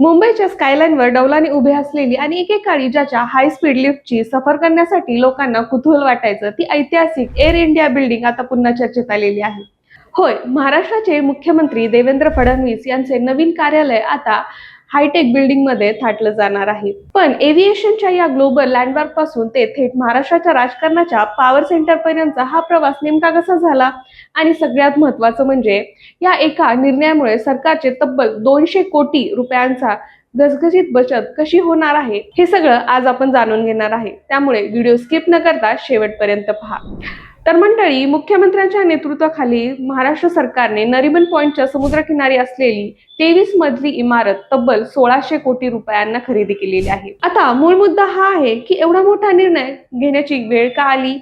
मुंबईच्या स्कायलाईनवर डौलाने उभे असलेली आणि एकेकाळी ज्याच्या हाय स्पीड लिफ्टची सफर करण्यासाठी लोकांना कुतूहल वाटायचं ती ऐतिहासिक एअर इंडिया बिल्डिंग आता पुन्हा चर्चेत आलेली आहे. होय, महाराष्ट्राचे मुख्यमंत्री देवेंद्र फडणवीस यांचे नवीन कार्यालय आता हायटेक बिल्डिंग मध्ये थाटलं जाणार आहे. पण एव्हिएशनच्या या ग्लोबल लँडमार्क पासून ते थेट महाराष्ट्राच्या राजकारणाच्या पॉवर सेंटर पर्यंतचा हा प्रवास नेमका कसा झाला आणि सगळ्यात महत्त्वाचं म्हणजे या एका निर्णयामुळे सरकारचे तब्बल 200 कोटी रुपयांचा घसघशीत बचत कशी होणार आहे हे सगळं आज आपण जाणून घेणार आहे. त्यामुळे व्हिडिओ स्किप न करता शेवटपर्यंत पहा. तर मंडळी, मुख्यमंत्र्यांच्या नेतृत्वाखाली महाराष्ट्र सरकारने नरिमन पॉइंटच्या समुद्रकिनारी असलेली 23 मजली इमारत तब्बल 1600 कोटी रुपयांना खरेदी केलेली आहे. आता मूळ मुद्दा हा आहे की एवढा मोठा निर्णय घेण्याची वेळ का आली?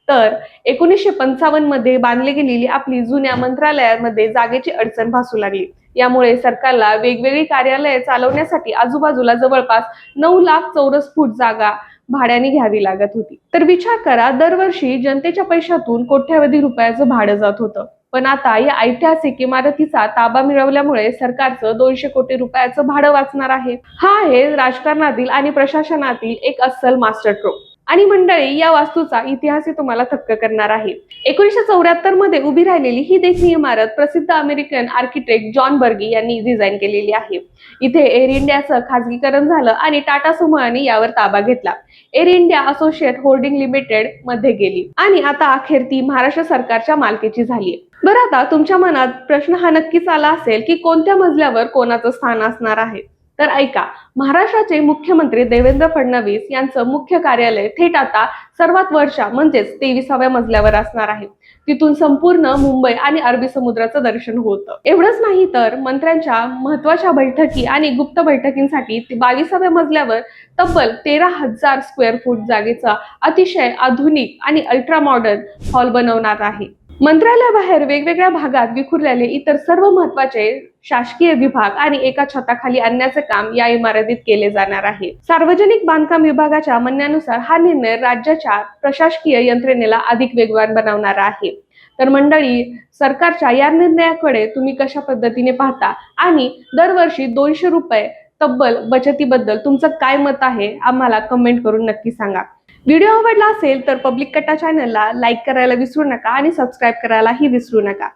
तर 1955 मध्ये बांधली गेलेली आपली जुन्या मंत्रालयामध्ये जागेची अडचण भासू लागली. यामुळे सरकारला वेगवेगळी कार्यालये चालवण्यासाठी आजूबाजूला जवळपास 9 लाख चौरस फूट जागा भाड्याने घ्यावी लागत होती. तर विचार करा, दरवर्षी जनतेच्या पैशातून कोट्यावधी रुपयाचं भाडं जात होतं. पण आता या ऐतिहासिक इमारतीचा ताबा मिळवल्यामुळे सरकारचं 200 कोटी रुपयाचं भाडं वाचणार आहे. हा आहे राजकारणातील आणि प्रशासनातील एक अस्सल मास्टर स्ट्रोक. आणि मंडळी, या वास्तूचा इतिहास तुम्हाला थक्क करणार आहे. 1974 मध्ये उभी राहिलेली ही देखील इमारत प्रसिद्ध अमेरिकन आर्किटेक्ट जॉन बर्गी यांनी डिझाईन केलेली आहे. इथे एअर इंडियाचं खासगीकरण झालं आणि टाटा समूहाने यावर ताबा घेतला. Air India associate holding limited मध्ये गेली आणि आता अखेर ती महाराष्ट्र सरकारच्या मालकीची झाली. बरं, आता तुमच्या मनात प्रश्न हा नक्कीच आला असेल की कोणत्या मजल्यावर कोणाचं स्थान असणार आहे. तर ऐका, महाराष्ट्राचे मुख्यमंत्री देवेंद्र फडणवीस यांचं मुख्य कार्यालय थेट आता सर्वात वरच्या म्हणजेच 23व्या मजल्यावर असणार आहे. तिथून संपूर्ण मुंबई आणि अरबी समुद्राचं दर्शन होतं. एवढंच नाही तर मंत्र्यांच्या महत्वाच्या बैठकी आणि गुप्त बैठकींसाठी 22व्या मजल्यावर तब्बल 13,000 स्क्वेअर फूट जागेचा अतिशय आधुनिक आणि अल्ट्रा मॉडर्न हॉल बनवणार आहे. मंत्रालयाबाहेर वेगवेगळ्या भागात विखुरलेले इतर सर्व महत्वाचे शासकीय विभाग आणि एका छताखाली आणण्याचे काम या इमारतीत केले जाणार आहे. सार्वजनिक बांधकाम विभागाच्या म्हणण्यानुसार हा निर्णय राज्याच्या प्रशासकीय यंत्रणेला अधिक वेगवान बनवणार आहे. तर मंडळी, सरकारच्या या निर्णयाकडे तुम्ही कशा पद्धतीने पाहता आणि दरवर्षी 200 रुपये तब्बल बचतीबद्दल तुमचं काय मत आहे आम्हाला कमेंट करून नक्की सांगा. व्हिडिओ आवडला असेल तर पब्लिक कट्टा चॅनलला लाईक करायला विसरू नका आणि सबस्क्राईब करायलाही विसरू नका.